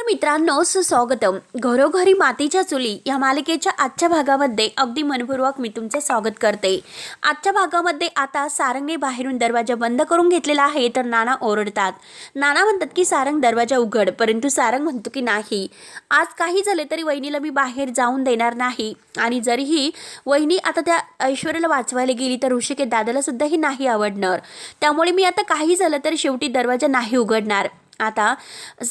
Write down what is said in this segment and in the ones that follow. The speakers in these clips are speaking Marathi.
मित्रांनो, सुस्वागतम. घरोघरी मातीच्या चुली या मालिकेच्या आजच्या भागामध्ये अगदी मनपूर्वक मी तुमचे स्वागत करते. आजच्या भागामध्ये आता सारंगने बाहेरून दरवाजा बंद करून घेतलेला आहे, तर नाना ओरडतात. नाना म्हणतात की सारंग दरवाजा उघड, परंतु सारंग म्हणतो की नाही, आज काही झाले तरी वहिनीला मी बाहेर जाऊन देणार नाही. आणि जरीही वहिनी आता त्या ऐश्वर्याला वाचवायला गेली तर ऋषिकेश दादाला सुद्धाही नाही आवडणार. त्यामुळे मी आता काही झालं तरी शेवटी दरवाजा नाही उघडणार. आता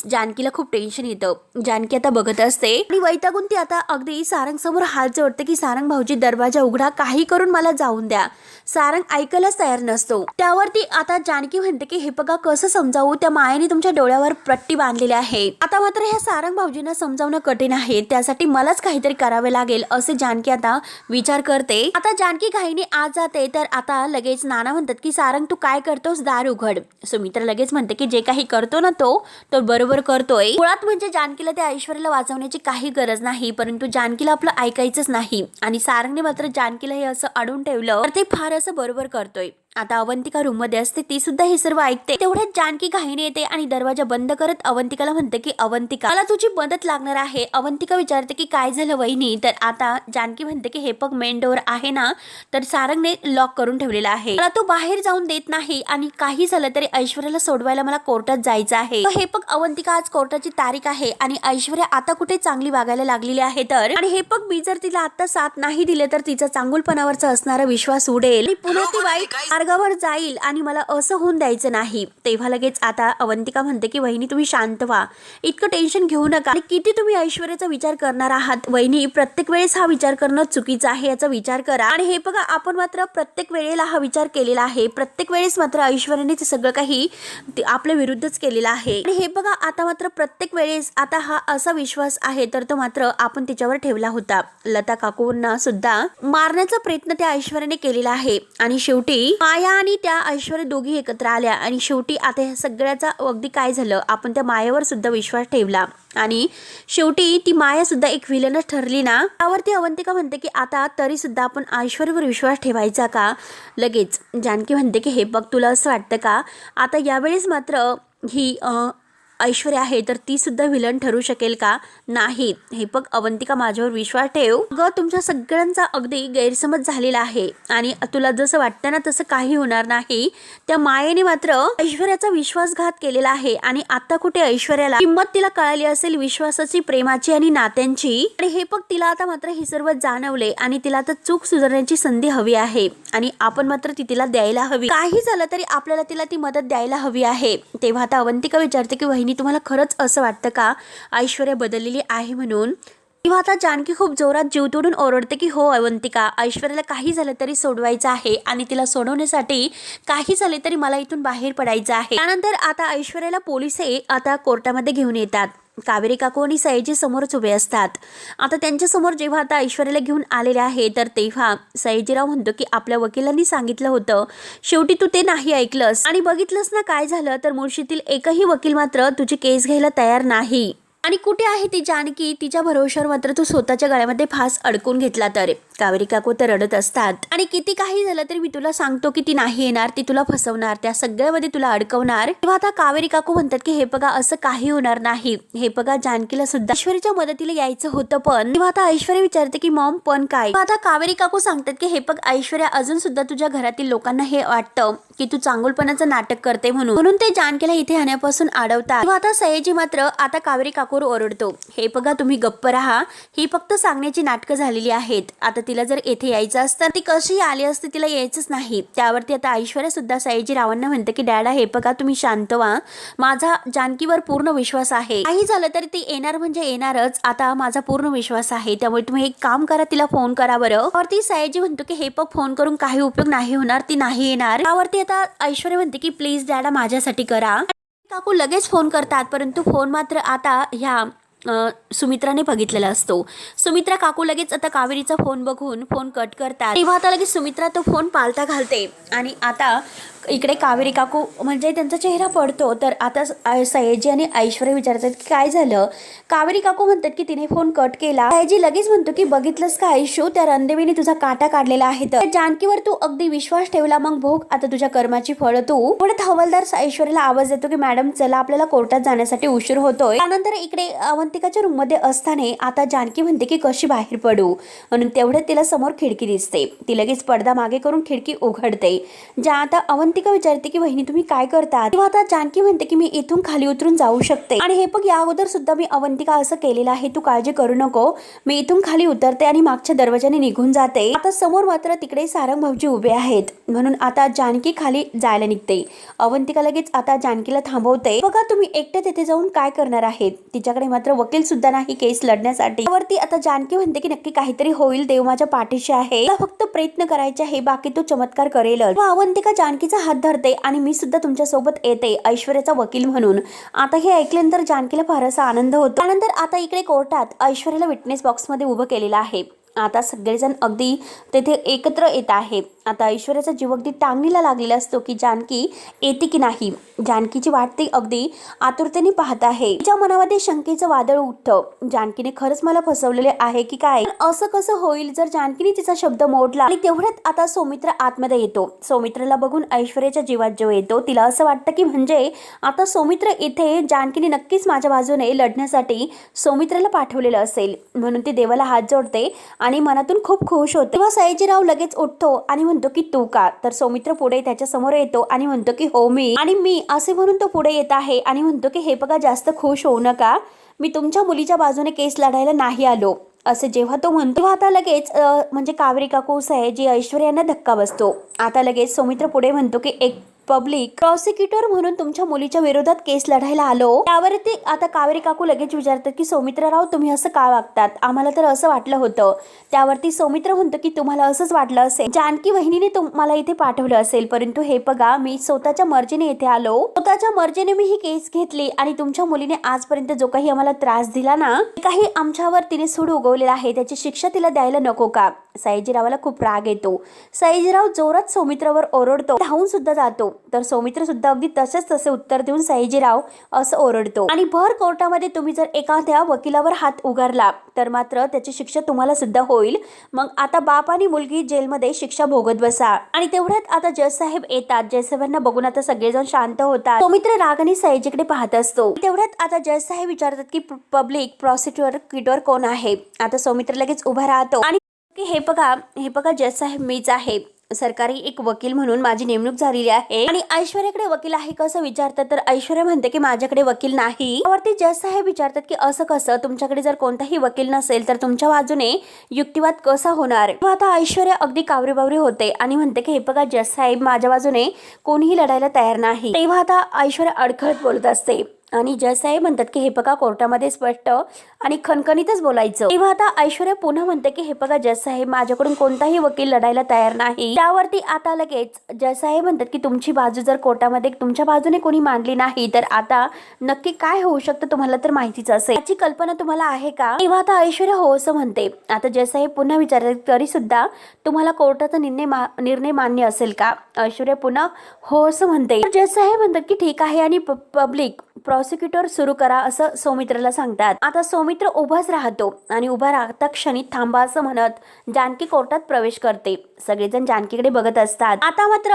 जानकीला खूप टेन्शन येतं. जानकी आता बघत असते आणि वैतागून ती आता अगदी सारंग समोर हात जोडते की सारंग भाऊजी दरवाजा उघडा, काही करून मला जाऊन द्या. सारंग ऐकायलाच तयार नसतो. त्यावरती आता जानकी म्हणते की हे बघा कसं समजावू, त्या मायेने तुमच्या डोळ्यावर पट्टी बांधलेली आहे. आता मात्र ह्या सारंग भाऊजींना समजावणं कठीण आहे, त्यासाठी मलाच काहीतरी करावे लागेल असे जानकी आता विचार करते. आता जानकी घाईने आत जाते तर आता लगेच नाना म्हणतात की सारंग तू काय करतोस, दार उघड. सुमित्रा लगेच म्हणते की जे काही करतो ना तो बरोबर करतोय. मुळात म्हणजे जानकीला त्या ऐश्वर्याला वाचवण्याची काही गरज नाही, परंतु जानकीला आपलं ऐकायचंच नाही. आणि सारंगने मात्र जानकीला हे असं अडवून ठेवलं तर ते फार असं बरोबर करतोय. आता अवंतिका रूम मध्ये असते, ती सुद्धा हे सर्व ऐकते. तेवढ्यात जानकी घाईने येते आणि दरवाजा बंद करत अवंतिकाला म्हणते की अवंतिका मला तुझी मदत लागणार आहे. अवंतिका विचारते की काय झालं वहिनी. तर आता जानकी म्हणते की हे पग मेन डोअर आहे ना, तर सारंगने लॉक करून ठेवलेला आहे, मला तो बाहेर जाऊन देत नाही. आणि काही झालं तरी ऐश्वर्याला सोडवायला मला कोर्टात जायचं आहे. हे पग अवंतिका आज कोर्टाची तारीख आहे आणि ऐश्वर्या आता कुठे चांगली वागायला लागलेली आहे. तर आणि हे पग मी जर तिला आता साथ नाही दिले तर तिचा चांगुलपणावरचा असणारा विश्वास उडेल आणि पुन्हा ती वाईट मार्गावर जाईल आणि मला असं होऊन द्यायचं नाही. तेव्हा लगेच आता अवंतिका म्हणते की वहिनी तुम्ही शांत व्हा, इतकं टेन्शन घेऊ नका. आणि किती तुम्ही ऐश्वर्याचा विचार करणार आहात वहिनी, प्रत्येक वेळेस हा विचार करणं चुकीचं आहे याचा विचार करा. आणि हे बघा आपण मात्र प्रत्येक वेळेला हा विचार केलेला आहे, प्रत्येक वेळेस मात्र ऐश्वर्याने ते सगळं काही आपल्या विरुद्धच केलेलं आहे. आणि हे बघा आता मात्र प्रत्येक वेळेस आता हा असा विश्वास आहे तर तो मात्र आपण तिच्यावर ठेवला होता. लता काकूंना सुद्धा मारण्याचा प्रयत्न त्या ऐश्वर्याने केलेला आहे आणि शेवटी माया आणि त्या ऐश्वर्या दोघी एकत्र आल्या. आणि शेवटी आता ह्या सगळ्याचा अगदी काय झालं, आपण त्या मायावर सुद्धा विश्वास ठेवला आणि शेवटी ती माया सुद्धा एक विलनच ठरली ना. त्यावरती अवंतिका म्हणते की आता तरी सुद्धा आपण ऐश्वर्यावर विश्वास ठेवायचा का. लगेच जानकी म्हणते की हे बघ तुला असं वाटतं का आता यावेळेस मात्र ही ऐश्वर्या आहे तर ती सुद्धा विलन ठरू शकेल का. नाही, हे बघ अवंतिका माझ्यावर विश्वास ठेव. ग तुमच्या सगळ्यांचा अगदी गैरसमज झालेला आहे आणि तुला जसं वाटतं ना तसं काही होणार नाही. त्या मायेने मात्र ऐश्वर्याचा विश्वासघात केलेला आहे आणि आता कुठे ऐश्वर्याला किंमत तिला कळाली असेल विश्वासाची, प्रेमाची आणि नात्यांची. आणि हे बघ तिला आता मात्र हे सर्व जाणवले आणि तिला आता चूक सुधारण्याची संधी हवी आहे आणि आपण मात्र ती तिला द्यायला हवी. काही झालं तरी आपल्याला तिला ती मदत द्यायला हवी आहे. तेव्हा आता अवंतिका विचारते की वहिनी तुम्हाला खरंच असं वाटतं का ऐश्वर्या बदललेली आहे म्हणून. तेव्हा आता जानकी खूप जोरात जीव तोडून ओरडते की हो अवंतिका, ऐश्वर्याला काही झालं तरी सोडवायचं आहे आणि तिला सोडवण्यासाठी काही झाले तरी मला इथून बाहेर पडायचं आहे. त्यानंतर आता ऐश्वर्याला पोलिसे आता कोर्टामध्ये घेऊन येतात. कावेरी काकू आणि सयाजी समोरच उभे असतात. आता त्यांच्या समोर जेव्हा आता ऐश्वर्याला घेऊन आलेले आहे तर तेव्हा सयाजीराव म्हणतो की आपल्या वकिलांनी सांगितलं होतं, शेवटी तू ते नाही ऐकलंस आणि बघितलंस ना काय झालं. तर मुळशीतील एकही वकील मात्र तुझी केस घ्यायला तयार नाही. आणि कुठे आहे ती जानकी, तिच्या भरोश्यावर मात्र तू स्वतःच्या गळ्यामध्ये फास अडकून घेतला. तर कावेरी काकू तर रडत असतात आणि किती काही झालं तरी मी तुला सांगतो की ती नाही येणार, ती तुला फसवणार, त्या सगळ्यामध्ये तुला अडकवणार. तेव्हा आता कावेरी काकू म्हणतात की हे बघा असं काही होणार नाही. हे बघा जानकीला सुद्धा ऐश्वर्याच्या मदतीला यायचं होतं पण. तेव्हा आता ऐश्वर्या विचारते की मॉम पण काय. आता कावेरी काकू सांगतात की हे बघ ऐश्वर्या अजून सुद्धा तुझ्या घरातील लोकांना हे वाटतं की तू चांगुलपणाचं नाटक करते म्हणून ते जानकीला इथे येण्यापासून अडवतात. तेव्हा आता सयाजी मात्र आता कावेरी काकू ओरडतो, हे बघा तुम्ही गप्प राहा, ही फक्त सांगण्याची नाटकं झालेली आहेत. आता तिला जर येथे यायचं असतं ती कशी आली असते, तिला यायचंच नाही. त्यावरती आता ऐश्वर्या सुद्धा सयाजी रावांना म्हणते की डॅडा हे बघा तुम्ही शांत व्हा, माझा जानकीवर पूर्ण विश्वास आहे, काही झालं तरी ती येणार म्हणजे येणारच, आता माझा पूर्ण विश्वास आहे. त्यामुळे तुम्ही एक काम करा, तिला फोन करा बरं. त्यावरती सयाजी म्हणतो की हे बघ फोन करून काही उपयोग नाही होणार, ती नाही येणार. त्यावरती आता ऐश्वर्या म्हणते की प्लीज डॅडा माझ्यासाठी करा. काकू लगेच फोन करतात परंतु फोन मात्र आता ह्या सुमित्राने बघितलेला असतो. सुमित्रा काकू लगेच आता कावेरीचा फोन बघून फोन कट करतात. तेव्हा आता लगेच सुमित्रा तो फोन पालथा घालते आणि आता इकडे कावेरी काकू म्हणजे त्यांचा चेहरा पडतो. तर आता सयाजी आणि ऐश्वर्या विचारतात की काय झालं. कावेरी काकू म्हणतात की तिने फोन कट केला. सयाजी लगेच म्हणतो की बघितलंस का ऐशू, त्या रणदेवीने तुझा काटा काढलेला आहे. तर जानकीवर तू अगदी विश्वास ठेवला, मग भोग आता तुझ्या कर्माची फळ. तू पुढे हवालदार ऐश्वर्याला आवाज देतो की मॅडम चला आपल्याला कोर्टात जाण्यासाठी उशीर होतोय. त्यानंतर इकडे अवंतिकाच्या रूम मध्ये असताना आता जानकी म्हणते की कशी बाहेर पडू, म्हणून तेवढ्यात तिला समोर खिडकी दिसते. ती लगेच पडदा मागे करून खिडकी उघडते. आता अवंतिका विचारते की वहिनी तुम्ही काय करता. तेव्हा आता जानकी म्हणते की मी इथून खाली उतरून जाऊ शकते आणि हे बघ या अगोदर सुद्धा मी अवंतिका असं केलेलं आहे, तू काळजी करू नको. मी इथून खाली उतरते आणि मागच्या दरवाजाने निघून जाते. आता समोर मात्र तिकडे सारंग भाऊजी उभे आहेत, म्हणून आता जानकी खाली जायला निघते. अवंतिका लगेच आता जानकीला थांबवते. बघा तुम्ही एकटे तिथे जाऊन काय करणार आहेत. तिच्याकडे मात्र वकील सुद्धा नाही केस लढण्यासाठी. त्यावरती आता जानकी म्हणते की नक्की काहीतरी होईल, देव माझ्या पाठीशी आहे, फक्त प्रयत्न करायचे आहे, बाकी तो चमत्कार करेल. अवंतिका जानकीचा हात धरते आणि मी सुद्धा तुमच्या सोबत येते ऐश्वर्याचा वकील म्हणून. आता हे ऐकल्यानंतर जानकीला फारसा आनंद होतो. त्यानंतर आता इकडे कोर्टात ऐश्वर्याला विटनेस बॉक्स मध्ये उभं केलेलं आहे. आता सगळेजण अगदी तेथे एकत्र येत आहे. आता ऐश्वर्याचा जीव अगदी टांगणीला लागलेला असतो की जानकी येते की नाही. जानकीची वाट ती अगदी आतुरतेने पाहत आहे. तिच्या मनामध्ये शंकेचं वादळ उठतं. जानकीने खरंच मला फसवलेले आहे की काय, असं कसं होईल जर जानकीने तिचा शब्द मोडला. आणि तेवढ्यात आता सौमित्र आतमध्ये येतो. सौमित्रला बघून ऐश्वर्याच्या जीवात जीव येतो. तिला असं वाटतं की म्हणजे आता सौमित्र इथे जानकीने नक्कीच माझ्या बाजूने लढण्यासाठी सौमित्रला पाठवलेलं असेल, म्हणून ती देवाला हात जोडते आणि मनातून खूप खुश होते. तेव्हा सयाजीराव लगेच उठतो आणि म्हणतो की तू का. तर सौमित्र पुढे त्याच्या समोर येतो आणि म्हणतो की हो मी, आणि मी असे म्हणून तो पुढे येत आहे आणि म्हणतो की हे बघा जास्त खुश होऊ नका, मी तुमच्या मुलीच्या बाजूने केस लढायला नाही आलो. असे जेव्हा तो म्हणतो तेव्हा आता लगेच म्हणजे कावेरी काकू सयाजी ऐश्वर्यांना धक्का बसतो. आता लगेच सौमित्र पुढे म्हणतो की एक पब्लिक प्रॉसिक्युटर म्हणून तुमच्या मुलीच्या विरोधात केस लढायला आलो. त्यावरती आता कावेरी काकू लगेच विचारतात की सौमित्रराव तुम्ही असं का वागतात, आम्हाला तर असं वाटलं होतं. त्यावरती सौमित्र म्हणतो की तुम्हाला असंच वाटलं असेल, जानकी वहिनीने तुम्हाला इथे पाठवलं असेल, परंतु हे बघा मी स्वतःच्या मर्जीने इथे आलो, स्वतःच्या मर्जीने मी ही केस घेतली आणि तुमच्या मुलीने आजपर्यंत जो काही आम्हाला त्रास दिला ना, काही आमच्यावर तिने सूड उगवलेला आहे, त्याची शिक्षा तिला द्यायला नको का. सयाजीरावाला खूप राग येतो. सयाजीराव जोरात सौमित्रावर ओरडतो, धावून सुद्धा जातो. तर सौमित्र सुद्धा अगदी तसे उत्तर देऊन सयाजीराव असं ओरडतो आणि भर कोर्टामध्ये तुम्ही जर एखाद्या वकिलावर हात उगारला तर मात्र त्याची शिक्षा तुम्हाला सुद्धा होईल. मग आता बाप आणि मुलगी जेलमध्ये शिक्षा भोगत बसा. आणि तेवढ्यात आता जज साहेब येतात. जज साहेबांना बघून आता सगळेजण शांत होतात. सौमित्र रागाने सयाजीकडे पाहत असतो. तेवढ्यात आता जज साहेब विचारतात की पब्लिक प्रॉसिक्युटर कोण आहे. आता सौमित्र लगेच उभा राहतो आणि हे बघा जज साहेब मीच आहे, सरकारी एक वकील म्हणून माझी नेमणूक झालेली आहे. आणि ऐश्वर्याकडे वकील आहे कसं विचारतात तर ऐश्वर्या म्हणते की माझ्याकडे वकील नाही. त्यावरती जज साहेब विचारतात की असं कसं, तुमच्याकडे जर कोणताही वकील नसेल तर तुमच्या बाजूने युक्तिवाद कसा होणार. आता ऐश्वर्या अगदी कावरीबावरी होते आणि म्हणते की हे बघा जज साहेब माझ्या बाजूने कोणीही लढायला तयार नाही. तेव्हा आता ऐश्वर्या अडखळत बोलत असते आणि जज साहेब म्हणतात की हे बघा कोर्टामध्ये स्पष्ट आणि खणखणीतच बोलायचं. तेव्हा आता ऐश्वर्या पुन्हा म्हणते की हे बघा जज साहेब माझ्याकडून कोणताही वकील लढायला तयार नाही. त्यावरती आता लगेच जज साहेब म्हणतात की तुमची बाजू जर कोर्टामध्ये तुमच्या बाजूने कोणी मांडली नाही तर आता नक्की काय होऊ शकतं तुम्हाला तर माहितीच असेल, याची कल्पना तुम्हाला आहे का. तेव्हा आता ऐश्वर्या हो असं म्हणते. आता जज साहेब पुन्हा विचारतात तरी सुद्धा तुम्हाला कोर्टाचा निर्णय मान्य असेल का. ऐश्वर्या पुन्हा हो असं म्हणते. जज साहेब म्हणतात की ठीक आहे आणि पब्लिक प्रॉसिक्युटर सुरू करा असं सौमित्रला सांगतात. आता सौमित्र उभाच राहतो आणि उभा राहता क्षणी थांबा असं म्हणत जानकी कोर्टात प्रवेश करते. सगळेजण जानकीकडे बघत असतात. आता मात्र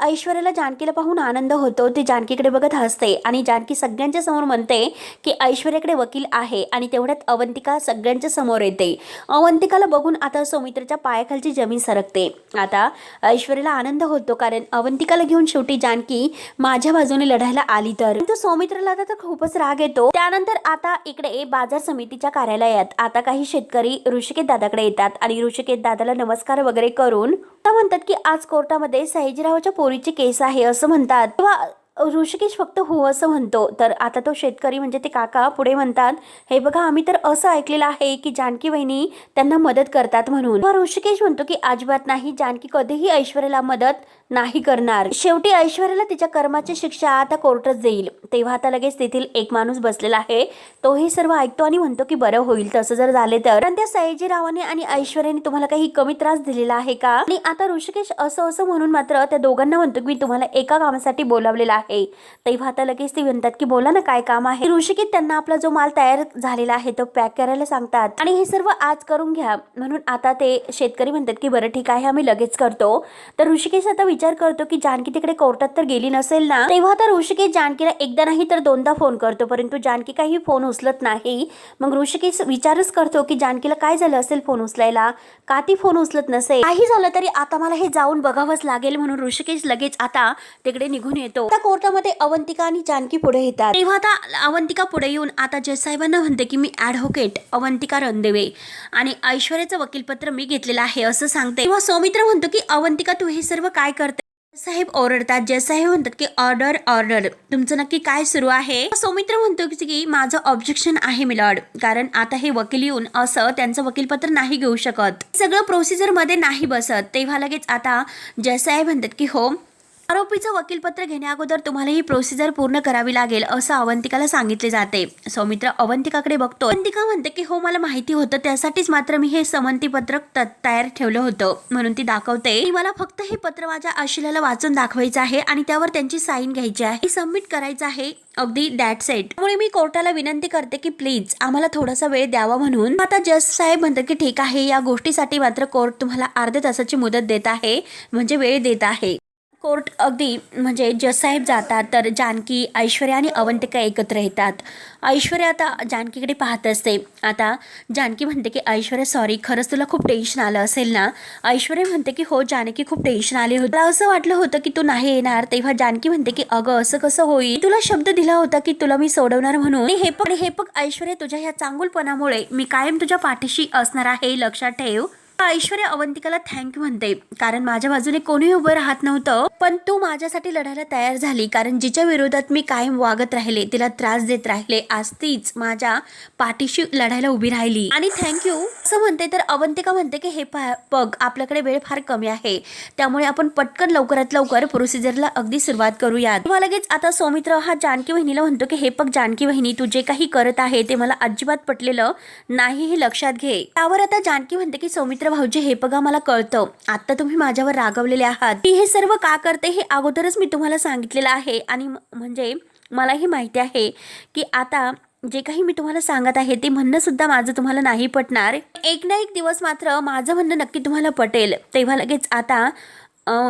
ऐश्वर्याला जानकीला पाहून आनंद होतो. ती जानकीकडे बघत हसते आणि जानकी सगळ्यांच्या समोर म्हणते की ऐश्वर्याकडे वकील आहे. आणि तेवढ्यात अवंतिका सगळ्यांच्या समोर येते. अवंतिकाला बघून आता सौमित्रच्या पायाखालची जमीन सरकते. आता ऐश्वर्याला आनंद होतो कारण अवंतिकाला घेऊन शेवटी जानकी माझ्या बाजूने लढायला आली. तर सौमित्रला तर खूपच राग येतो. त्यानंतर आता इकडे बाजार समितीच्या कार्यालयात आता काही शेतकरी ऋषिकेश दादाकडे येतात आणि ऋषिकेश दादाला नमस्कार वगैरे करून म्हणतात की आज कोर्टामध्ये सयाजीरावाच्या पोरीची केस आहे असं म्हणतात. तेव्हा ऋषिकेश फक्त हो असं म्हणतो. तर आता तो शेतकरी म्हणजे ते काका पुढे म्हणतात, हे बघा आम्ही तर असं ऐकलेलं आहे की जानकी वहिनी त्यांना मदत करतात म्हणून. ऋषिकेश म्हणतो की अजिबात नाही, जानकी कधीही ऐश्वर्याला मदत नाही करणार. शेवटी ऐश्वर्याला तिच्या कर्माची शिक्षा आता कोर्टच देईल. तेव्हा आता लगेच तेथील एक माणूस बसलेला आहे, तो हे सर्व ऐकतो आणि म्हणतो की बरं होईल तसं जर झाले तर. पण त्या सयाजीरावाने आणि ऐश्वर्याने तुम्हाला काही कमी त्रास दिलेला आहे का? आणि आता ऋषिकेश असं म्हणून मात्र त्या दोघांना म्हणतो की मी तुम्हाला एका कामासाठी बोलावलेला आहे. तेव्हा आता लगेच ते म्हणतात की बोला ना काय काम आहे. ऋषिकेश त्यांना आपला जो माल तयार झालेला आहे तो पॅक करायला सांगतात आणि हे सर्व आज करून घ्या म्हणून. आता ते शेतकरी म्हणतात की बरं ठीक आहे आम्ही लगेच करतो. तर ऋषिकेश आता विचार करतो की जानकी तिकडे कोर्टात तर गेली नसेल ना. तेव्हा तर ऋषिकेश जानकीला एकदा नाही तर दोनदा फोन करतो, परंतु जानकी काही फोन उचलत नाही. मग ऋषिकेश विचारच करतो की जानकीला काय झालं असेल फोन उचलायला, का ती फोन उचलत नसेल. काही झालं तरी आता मला हे जाऊन बघावंच लागेल म्हणून ऋषिकेश लगेच आता तिकडे निघून येतो. आता कोर्टामध्ये अवंतिका आणि जानकी पुढे येतात. तेव्हा आता अवंतिका पुढे येऊन आता जज साहेबांना म्हणते की मी ॲडव्होकेट अवंतिका रणदिवे आणि ऐश्वर्याचं वकीलपत्र मी घेतलेलं आहे असं सांगते. तेव्हा सौमित्र म्हणतो की अवंतिका तू हे सर्व काय करते. साहेब ओरडतात. जज साहेब म्हणतात की ऑर्डर ऑर्डर, तुमचं नक्की काय सुरू आहे. सौमित्र म्हणतो की माझं ऑब्जेक्शन आहे मिलॉर्ड, कारण आता हे वकील येऊन असं त्यांचं वकीलपत्र नाही घेऊ शकत, सगळं प्रोसिजर मध्ये नाही बसत. तेव्हा लगेच आता जज साहेब म्हणतात की हो, आरोपीचं वकीलपत्र घेण्या अगोदर तुम्हाला ही प्रोसिजर पूर्ण करावी लागेल असं अवंतिकाला सांगितले जाते. सौमित्र अवंतिकाकडे बघतो. अवंतिका म्हणते की हो मला माहिती होतं, त्यासाठीच मात्र मी हे संमती पत्रक तयार ठेवलं होतं म्हणून ती दाखवते. मला फक्त हे पत्र माझ्या आशिलाला वाचून दाखवायचं आहे आणि त्यावर त्यांची साईन घ्यायची आहे, सबमिट करायचं आहे, अगदी दॅट्स इट. त्यामुळे मी कोर्टाला विनंती करते की प्लीज आम्हाला थोडासा वेळ द्यावा म्हणून. आता जज साहेब म्हणतात की ठीक आहे, या गोष्टीसाठी मात्र कोर्ट तुम्हाला अर्ध्या तासाची मुदत देत आहे, म्हणजे वेळ देत आहे. कोर्ट अगदी म्हणजे जज साहेब जातात तर जानकी, ऐश्वर्या आणि अवंतिका एकत्र येतात. ऐश्वर्या आता जानकीकडे पाहत असते. आता जानकी म्हणते की ऐश्वर्या सॉरी, खरंच तुला खूप टेन्शन आलं असेल ना. ऐश्वर्या म्हणते की हो जानकी खूप टेन्शन आले होते, मला असं वाटलं होतं की तू नाही येणार. तेव्हा जानकी म्हणते की अगं असं कसं होईल, तुला शब्द दिला होता की तुला मी सोडवणार म्हणून. हे बघ ऐश्वर्या, तुझ्या ह्या चांगुलपणामुळे मी कायम तुझ्या पाठीशी असणार आहे, लक्षात ठेव. ऐश्वर्या अवंतिकाला थँक्यू म्हणते, कारण माझ्या बाजूने कोणी उभं राहत नव्हतं, पण तू माझ्यासाठी लढायला तयार झाली, कारण जिच्या विरोधात मी कायम वागत राहिले, तिला त्रास देत राहिले, आज तीच माझ्या पाठीशी लढायला उभी राहिली आणि थँक्यू असं म्हणते. तर अवंतिका म्हणते की हे बघ आपल्याकडे वेळ फार कमी आहे, त्यामुळे आपण पटकन लवकरात लवकर प्रोसिजरला अगदी सुरुवात करूयात. तेव्हा लगेच आता सौमित्र हा जानकी वहिनीला म्हणतो की हे बघ जानकी वहिनी, तू जे काही करत आहे ते मला अजिबात पटलेलं नाही, हे लक्षात घे. त्यावर आता जानकी म्हणते की सौमित्र भाऊजी हे बघा मला कळतं, आता तुम्ही माझ्यावर रागवलेले आहात, मी हे सर्व का करते हे अगोदरच मी तुम्हाला सांगितलेलं आहे आणि म्हणजे मलाही माहिती आहे की आता जे काही मी तुम्हाला सांगत आहे ते म्हणणं सुद्धा माझं तुम्हाला नाही पटणार. एक ना एक दिवस मात्र माझं म्हणणं नक्की तुम्हाला पटेल. तेव्हा लगेच आता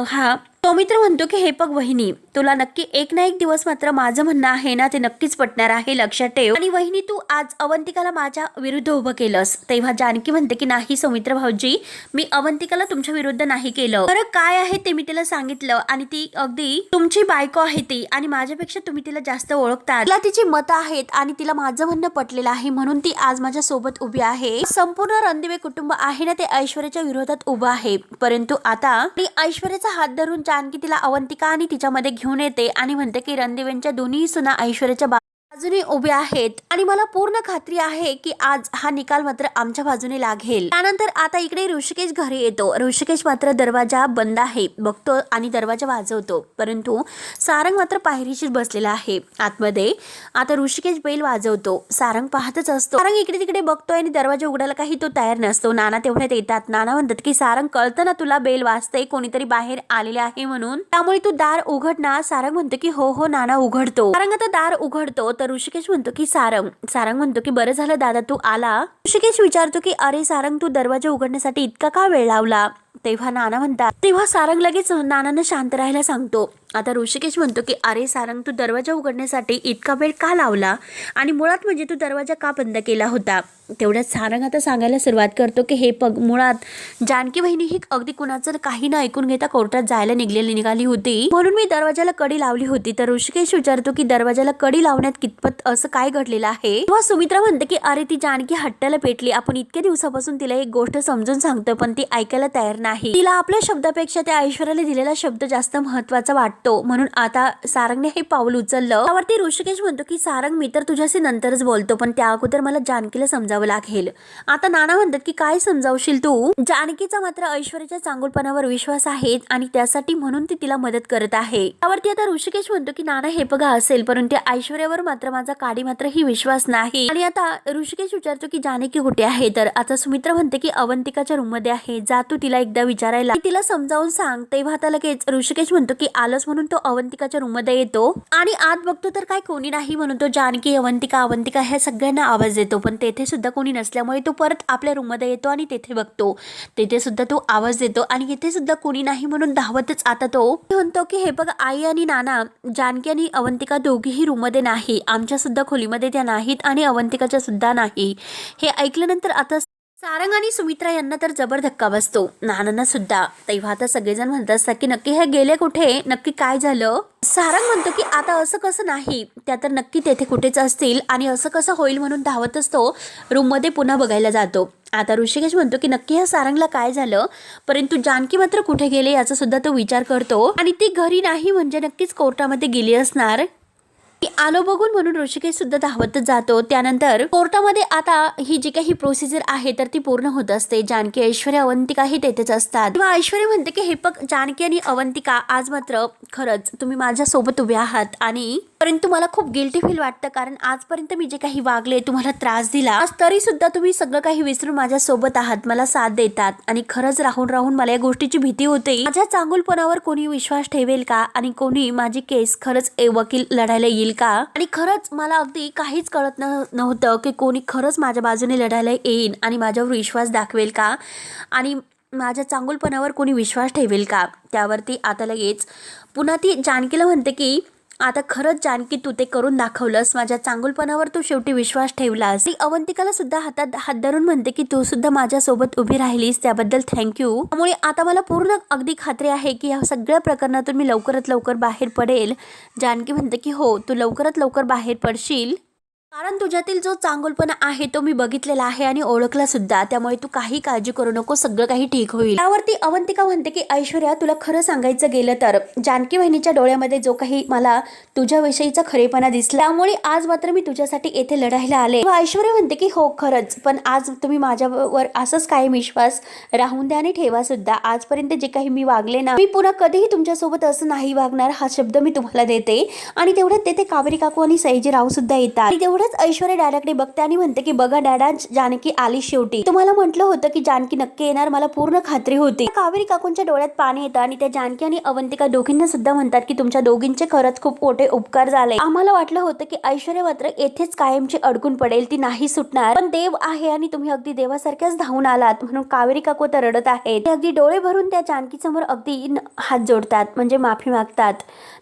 हा सौमित्र म्हणतो की हे बघ वहिनी, तुला नक्की एक ना एक दिवस मात्र माझं म्हणणं आहे ना ते नक्कीच पटणार आहे, लक्षात ठेव. आणि वहिनी तू आज अवंतिकाला माझ्या विरुद्ध उभं केलंस. तेव्हा जानकी म्हणते की नाही सौमित्र भाऊजी, मी अवंतिकाला तुमच्या विरुद्ध नाही केलं, बरं काय आहे ते मी तिला सांगितलं आणि ती अगदी तुमची बायको आहे ती आणि माझ्यापेक्षा तुम्ही तिला जास्त ओळखतात, तिला तिची मतं आहेत आणि तिला माझं म्हणणं पटलेलं आहे म्हणून ती आज माझ्या सोबत उभी आहे. संपूर्ण रणदिवे कुटुंब आहे ना ते ऐश्वर्याच्या विरोधात उभं आहे, परंतु आता ऐश्वर्याचा हात धरून जानकी तिला अवंतिका आणि तिच्यामध्ये घेऊन येते आणि म्हणते की रणदिवेंच्या दोन्ही सुना ऐश्वर्याच्या बाजूने उभे आहेत आणि मला पूर्ण खात्री आहे की आज हा निकाल मात्र आमच्या बाजूने लागेल. त्यानंतर आता इकडे ऋषिकेश घरी येतो. ऋषिकेश मात्र दरवाजा बंद आहे बघतो आणि दरवाजा वाजवतो, परंतु सारंग मात्र पायरीशीच बसलेला आहे आतमध्ये. आता ऋषिकेश बेल वाजवतो, सारंग पाहतच असतो. सारंग इकडे तिकडे बघतोय आणि दरवाजा उघडायला काही तो तयार नसतो. नाना तेवढ्यात येतात. नाना म्हणतात की सारंग कळतं ना तुला बेल वाजते, कोणीतरी बाहेर आलेले आहे म्हणून, त्यामुळे तू दार उघड ना. सारंग म्हणतो की हो हो नाना उघडतो. सारंग आता दार उघडतो तर ऋषिकेश म्हणतो की सारंग म्हणतो की बरं झालं दादा तू आला. ऋषिकेश विचारतो की अरे सारंग तू दरवाजा उघडण्यासाठी इतका का वेळ लावला. तेव्हा नाना म्हणतात, तेव्हा सारंग लगेच नानांना शांत राहायला सांगतो. आता ऋषिकेश म्हणतो की अरे सारंग तू दरवाजा उघडण्यासाठी इतका वेळ का लावला आणि मुळात म्हणजे तू दरवाजा का बंद केला होता. तेवढ्यात सारंग आता सांगायला सुरुवात करतो की हे पग मुळात जानकी वहिनी ही अगदी कुणाचं काही न ऐकून घेता कोर्टात जायला निघाली होती म्हणून मी दरवाजाला कडी लावली होती. तर ऋषिकेश विचारतो की दरवाजाला कडी लावण्यात कितपत असं काय घडलेलं आहे. तेव्हा सुमित्रा म्हणते की अरे ती जानकी हट्टाला पेटली, आपण इतक्या दिवसापासून तिला एक गोष्ट समजून सांगतो पण ती ऐकायला तयार नाही. तिला आपल्या शब्दापेक्षा त्या ऐश्वर्याला दिलेला शब्द जास्त महत्वाचा वाटतो, म्हणून आता सारंगने हे पाऊल उचललं. त्यावरती ऋषिकेश म्हणतो की सारंग, मी तर तुझ्याशी नंतरच बोलतो, पण त्या अगोदर मला जानकीला समजावं लागेल. आता नाना म्हणतात की काय समजावशील तू? जानकीचा मात्र ऐश्वर्याच्या चांगुलपणावर विश्वास आहे आणि त्यासाठी म्हणून ती तिला मदत करत आहे. त्यावरती आता ऋषिकेश म्हणतो की नाना हे बघा असेल, परंतु ऐश्वर्यावर मात्र माझा काडी मात्र ही विश्वास नाही. आणि आता ऋषिकेश विचारतो की जानकी कुठे आहे? तर आता सुमित्रा म्हणते की अवंतिकाच्या रूम मध्ये आहे, जा तू तिला एकदा विचारायला, तिला समजावून सांग. तेव्हा आता लगेच ऋषिकेश म्हणतो की आलोच, म्हणून तो अवंतिकाच्या रूम मध्ये येतो आणि आत बघतो तर काय कोणी नाही, म्हणून तो जानकी अवंतिका अवंतिका ह्या सगळ्यांना आवाज देतो, पण तेथे सुद्धा कोणी नसल्यामुळे तो परत आपल्या रूम मध्ये येतो आणि तेथे बघतो, तेथे सुद्धा तो आवाज देतो आणि इथे सुद्धा कोणी नाही, म्हणून धावतच आता तो म्हणतो की हे बघा आई आणि नाना, जानकी आणि अवंतिका दोघीही रूम मध्ये नाही, आमच्या सुद्धा खोलीमध्ये त्या नाहीत आणि अवंतिकाच्या सुद्धा नाही. हे ऐकल्यानंतर आता सारंग आणि सुमित्रा यांना तर जबर धक्का बसतो, नानांना सुद्धा. तेव्हा आता सगळेजण म्हणत असतात की नक्की हे गेले कुठे, नक्की काय झालं? सारंग म्हणतो की आता असं कसं नाही, त्या तर नक्की तेथे कुठेच असतील आणि असं कसं होईल, म्हणून धावतच तो रूम मध्ये पुन्हा बघायला जातो. आता ऋषिकेश म्हणतो की नक्की ह्या सारंगला काय झालं, परंतु जानकी मात्र कुठे गेले याचा सुद्धा तो विचार करतो आणि ती घरी नाही म्हणजे नक्कीच कोर्टामध्ये गेली असणार. आलो बघून म्हणून ऋषिकेश सुद्धा धावतच जातो. त्यानंतर कोर्टामध्ये आता ही जी काही प्रोसिजर आहे तर ती पूर्ण होत असते. जानकी, ऐश्वर्या, अवंतिका ही तेथेच असतात. तेव्हा ऐश्वर्या म्हणते की हे बघ जानकी आणि अवंतिका, आज मात्र खरंच तुम्ही माझ्या सोबत उभे आहात आणि परंतु मला खूप गिल्टी फील वाटतं, कारण आजपर्यंत मी जे काही वागले, तुम्हाला त्रास दिला, आज तरी सुद्धा तुम्ही सगळं काही विसरून माझ्या सोबत आहात, मला साथ देतात. आणि खरंच राहून राहून मला या गोष्टीची भीती होते, माझ्या चांगुलपणावर कोणी विश्वास ठेवेल का आणि कोणी माझी केस खरंच वकील लढायला येईल का. आणि खरंच मला अगदी काहीच कळत नव्हतं की कोणी खरंच माझ्या बाजूने लढायला येईल आणि माझ्यावर विश्वास दाखवेल का आणि माझ्या चांगुलपणावर कोणी विश्वास ठेवेल का. त्यावरती आता लगेच पुन्हा ती जानकीला म्हणते की आता खरंच जानकी, तू ते करून दाखवलंस, माझ्या चांगुलपणावर तू शेवटी विश्वास ठेवलास. ती अवंतिकाला सुद्धा हातात हात धरून म्हणते की तू सुद्धा माझ्यासोबत उभी राहिलीस, त्याबद्दल थँक्यू. त्यामुळे आता मला पूर्ण अगदी खात्री आहे की या सगळ्या प्रकरणातून मी लवकरात लवकर बाहेर पडेल. जानकी म्हणते की हो, तू लवकरात लवकर बाहेर पडशील, कारण तुझ्यातील जो चांगुलपणा आहे तो मी बघितलेला आहे आणि ओळखला सुद्धा, त्यामुळे तू काही काळजी करू नको, सगळं काही ठीक होईल. त्यावरती अवंतिका म्हणते की ऐश्वर्या, तुला खरं सांगायचं गेलं तर जानकी बहिणीच्या डोळ्यामध्ये जो काही मला तुझ्याविषयीचा खरेपणा दिसला, त्यामुळे आज मात्र मी तुझ्यासाठी येथे लढायला आले. ऐश्वर्या म्हणते की हो खरंच, पण आज तुम्ही माझ्यावर असंच कायम विश्वास राहून द्या आणि ठेवा सुद्धा. आजपर्यंत जे काही मी वागले ना, मी पुन्हा कधीही तुमच्यासोबत असं नाही वागणार, हा शब्द मी तुम्हाला देते. आणि तेवढ्यात तेथे कावेरी काकू आणि सयाजीराव सुद्धा येतात. ऐश्वर्या डॅडाकडे बघते आणि म्हणते की बघा डॅडा, जानकी आली शेवटी, तुम्हाला म्हटलं होतं की जानकी नक्की येणार, मला पूर्ण खात्री होती. कावेरी काकूंच्या डोळ्यात पाणी येतं आणि त्या जानकी आणि अवंतिका दोघींना सुद्धा म्हणतात की तुमच्या दोघींचे खरंच खूप मोठे उपकार झाले. आम्हाला वाटलं होतं की ऐश्वर्या मात्र येथेच कायमची अडकून पडेल, ती नाही सुटणार, पण देव आहे आणि तुम्ही अगदी देवासारख्याच धावून आलात, म्हणून कावेरी काकू तर रडत आहेत. ते अगदी डोळे भरून त्या जानकी समोर अगदी हात जोडतात, म्हणजे माफी मागतात.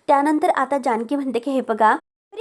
त्यानंतर आता जानकी म्हणते की हे बघा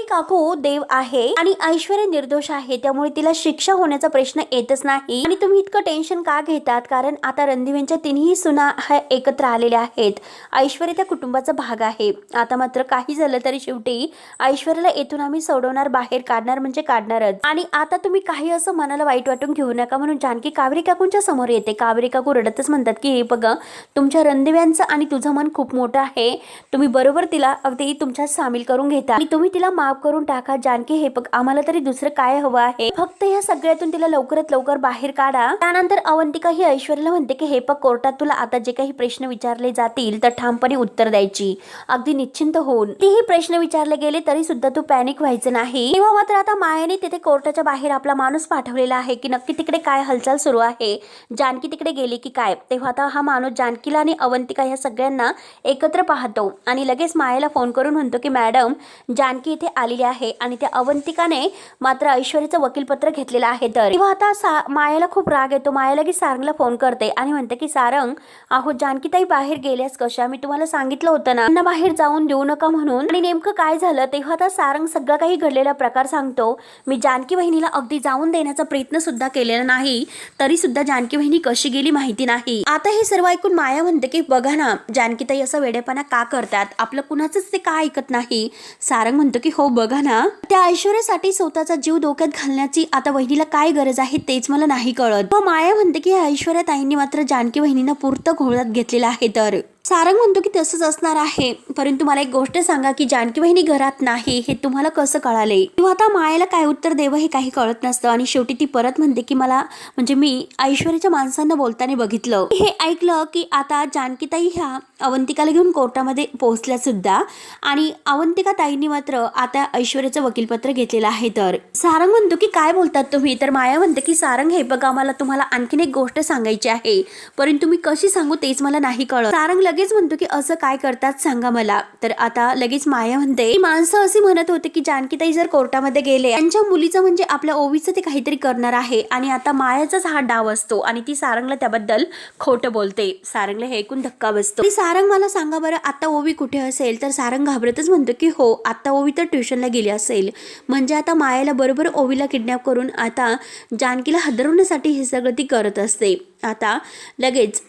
काकू, देव आहे आणि ऐश्वर्या निर्दोष आहे, त्यामुळे तिला शिक्षा होण्याचा प्रश्न येतच नाही. आणि तुम्ही इतकं टेन्शन का घेतात, कारण आता रणदिवेंच्या तिन्ही सुना एकत्र आलेल्या आहेत. ऐश्वर्या त्या कुटुंबाचा भाग आहे. आता मात्र काही झालं तरी शेवटी ऐश्वर्याला येथून आम्ही सोडवणार, बाहेर काढणार म्हणजे काढणारच. आणि आता तुम्ही काही असं मनाला वाईट वाटून घेऊ नका, म्हणून जानकी कावेरी काकूंच्या समोर येते. कावेरी काकू रडतच म्हणतात की बघा, तुमच्या रणदिव्यांचं आणि तुझं मन खूप मोठं आहे, तुम्ही बरोबर तिला अगदी तुमच्यात सामील करून घेता आणि तुम्ही तिला माफ करून टाका. जानकी, हे बघ, आम्हाला तरी दुसरं काय हवं आहे, फक्त या सगळ्यातून तिला लवकरात लवकर बाहेर काढा. त्यानंतर अवंतिका ही ऐश्वर्याला म्हणते की हे बघ, कोर्टात तुला आता जे काही प्रश्न विचारले जातील तर ठामपणे उत्तर द्यायची, अगदी निश्चिंत होऊन. तीही प्रश्न विचारले गेले तरी सुद्धा तू पॅनिक व्हायचं नाही. तेव्हा मात्र आता मायाने तिथे कोर्टाच्या बाहेर आपला माणूस पाठवलेला आहे की नक्की तिकडे काय हालचाल सुरू आहे, जानकी तिकडे गेली की काय. तेव्हा आता हा माणूस जानकीला आणि अवंतिका या सगळ्यांना एकत्र पाहतो आणि लगेच मायाला फोन करून म्हणतो की मॅडम, जानकी इथे आलेली आहे आणि त्या अवंतिकाने मात्र ऐश्वर्याचं वकीलपत्र घेतलेलं आहे. तर तेव्हा आता मायाला खूप राग येतो. माया लगेच सारंगला फोन करते आणि म्हणते की सारंग, अहो जानकीताई बाहेर गेल्यास कशा, मी तुम्हाला सांगितलं होतं ना त्यांना बाहेर जाऊन देऊ नका म्हणून, आणि नेमकं काय झालं. तेव्हा आता सारंग सगळं काही घडलेला प्रकार सांगतो. मी जानकी बहिणीला अगदी जाऊन देण्याचा प्रयत्न सुद्धा केलेला नाही, तरी सुद्धा जानकी बहिणी कशी गेली माहिती नाही. आता हे सर्व ऐकून माया म्हणते की बघा ना, जानकीताई असं वेडेपणा का करतात, आपलं कुणाचंच ते का ऐकत नाही. सारंग म्हणतो की हो बघा ना, त्या ऐश्वर्यासाठी स्वतःचा जीव धोक्यात घालण्याची आता वहिनीला काय गरज आहे तेच मला नाही कळत. मग माया म्हणते की ऐश्वर्या ताईंनी मात्र जानकी वहिनींना पुरतं घोळत घेतलेलं आहे. तर सारंग म्हणतो की तसंच असणार आहे, परंतु मला एक गोष्ट सांगा की जानकी वहिनी घरात नाही हे तुम्हाला कसं कळाले? किंवा आता मायाला काय उत्तर द्यावं हे काही कळत नसतं. आणि शेवटी ती परत म्हणते की मला म्हणजे मी ऐश्वर्याच्या माणसांना बोलताना बघितलं. हे ऐकलं की आता जानकीताई ह्या अवंतिकाला घेऊन कोर्टामध्ये पोहोचल्या सुद्धा, आणि अवंतिका ताईंनी मात्र आता ऐश्वर्याचं वकीलपत्र घेतलेलं आहे. तर सारंग म्हणतो की काय बोलतात तुम्ही? तर माया म्हणते की सारंग हे बघा, मला तुम्हाला आणखीन एक गोष्ट सांगायची आहे, परंतु मी कशी सांगू तेच मला नाही कळत. सारंग लगेच म्हणतो की असं काय करतात सांगा मला. तर आता लगेच माया म्हणते माणसं असे म्हणत होते की जानकीताई जर कोर्टामध्ये गेले त्यांच्या मुलीचं म्हणजे आपल्या ओवीचं ते काहीतरी करणार आहे, आणि आता मायाचाच हा डाव असतो आणि ती सारंगला त्याबद्दल खोटं बोलते. सारंगला हे ऐकून धक्का बसतो. सारंग मला सांगा बरं आता ओवी कुठे असेल? तर सारंग घाबरतच म्हणतो की हो आता ओवी तर ट्युशनला गेली असेल. म्हणजे आता मायाला बरोबर ओवीला किडनॅप करून आता जानकीला हदरवण्यासाठी हे सगळं ती करत असते. आता लगेच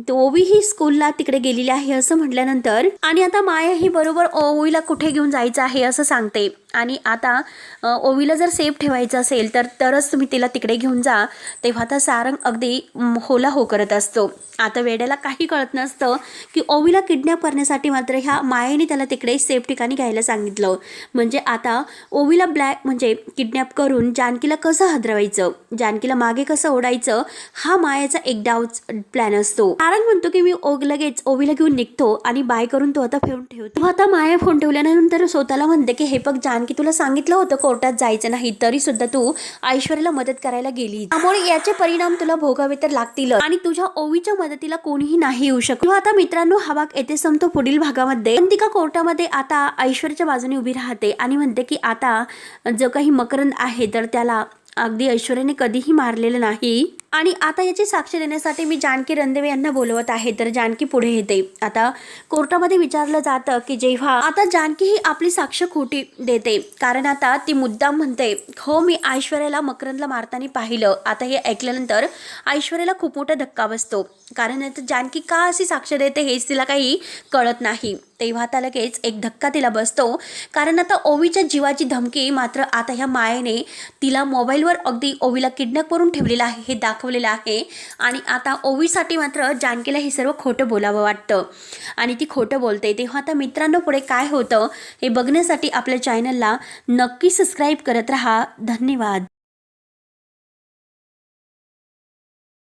ओवी ही स्कूलला तिकडे गेलेली आहे असं म्हटल्यानंतर, आणि आता माया ही बरोबर ओवीला कुठे घेऊन जायचं आहे असं सांगते. आणि आता ओवीला जर सेफ ठेवायचं असेल तरच तुम्ही तिला तिकडे घेऊन जा. तेव्हा आता सारंग अगदी होला हो करत असतो. आता वेड्याला काही कळत नसतं की ओवीला किडनॅप करण्यासाठी मात्र ह्या मायेने त्याला तिकडे सेफ ठिकाणी घ्यायला सांगितलं. म्हणजे आता ओवीला म्हणजे किडनॅप करून जानकीला कसं हदरवायचं, जानकीला मागे कसं ओढायचं, हा मायाचा एक डाव प्लॅन असतो. सारंग म्हणतो की मी लगेच ओवीला घेऊन निघतो आणि बाय करून तो आता फोन ठेवतो. आता माया फोन ठेवल्यानंतर स्वतःला म्हणते की हे बघ जानकी, तुला सांगितलं होतं कोर्टात जायचं नाही, तरी सुद्धा तू ऐश्वर्याला मदत करायला गेली, त्यामुळे याचे परिणाम तुला भोगावे तर लागतील, आणि तुझ्या ओवीच्या मदतीला कोणीही नाही येऊ शकत. आता मित्रांनो हा भाग येथे संपतो. पुढील भागामध्ये अवंतिका कोर्टामध्ये आता ऐश्वर्याच्या बाजूने उभी राहते आणि म्हणते की आता जो काही मकरंद आहे तर त्याला अगदी ऐश्वर्याने कधीही मारलेलं नाही, आणि आता याची साक्ष देण्यासाठी मी जानकी रणदिवे यांना बोलवत आहे. तर जानकी पुढे येते. आता कोर्टामध्ये विचारलं जातं की जेव्हा आता जानकी ही आपली साक्ष खोटी देते, कारण आता ती मुद्दाम म्हणते हो मी ऐश्वर्याला मकरंदला मारताना पाहिलं. आता हे ऐकल्यानंतर ऐश्वर्याला खूप मोठा धक्का बसतो, कारण आता जानकी का अशी साक्ष देते हेच तिला काही कळत नाही. तेव्हा आता लगेच एक धक्का तिला बसतो, कारण आता ओवीच्या जीवाची धमकी मात्र आता ह्या मायेने तिला मोबाईलवर अगदी ओवीला किडनॅप करून ठेवलेलं आहे हे दाखवलेलं आहे, आणि आता ओवीसाठी मात्र जानकीला हे सर्व खोटं बोलावं वाटतं आणि ती खोटं बोलते. तेव्हा आता मित्रांनो पुढे काय होतं हे बघण्यासाठी आपल्या चॅनलला नक्की सबस्क्राईब करत राहा. धन्यवाद.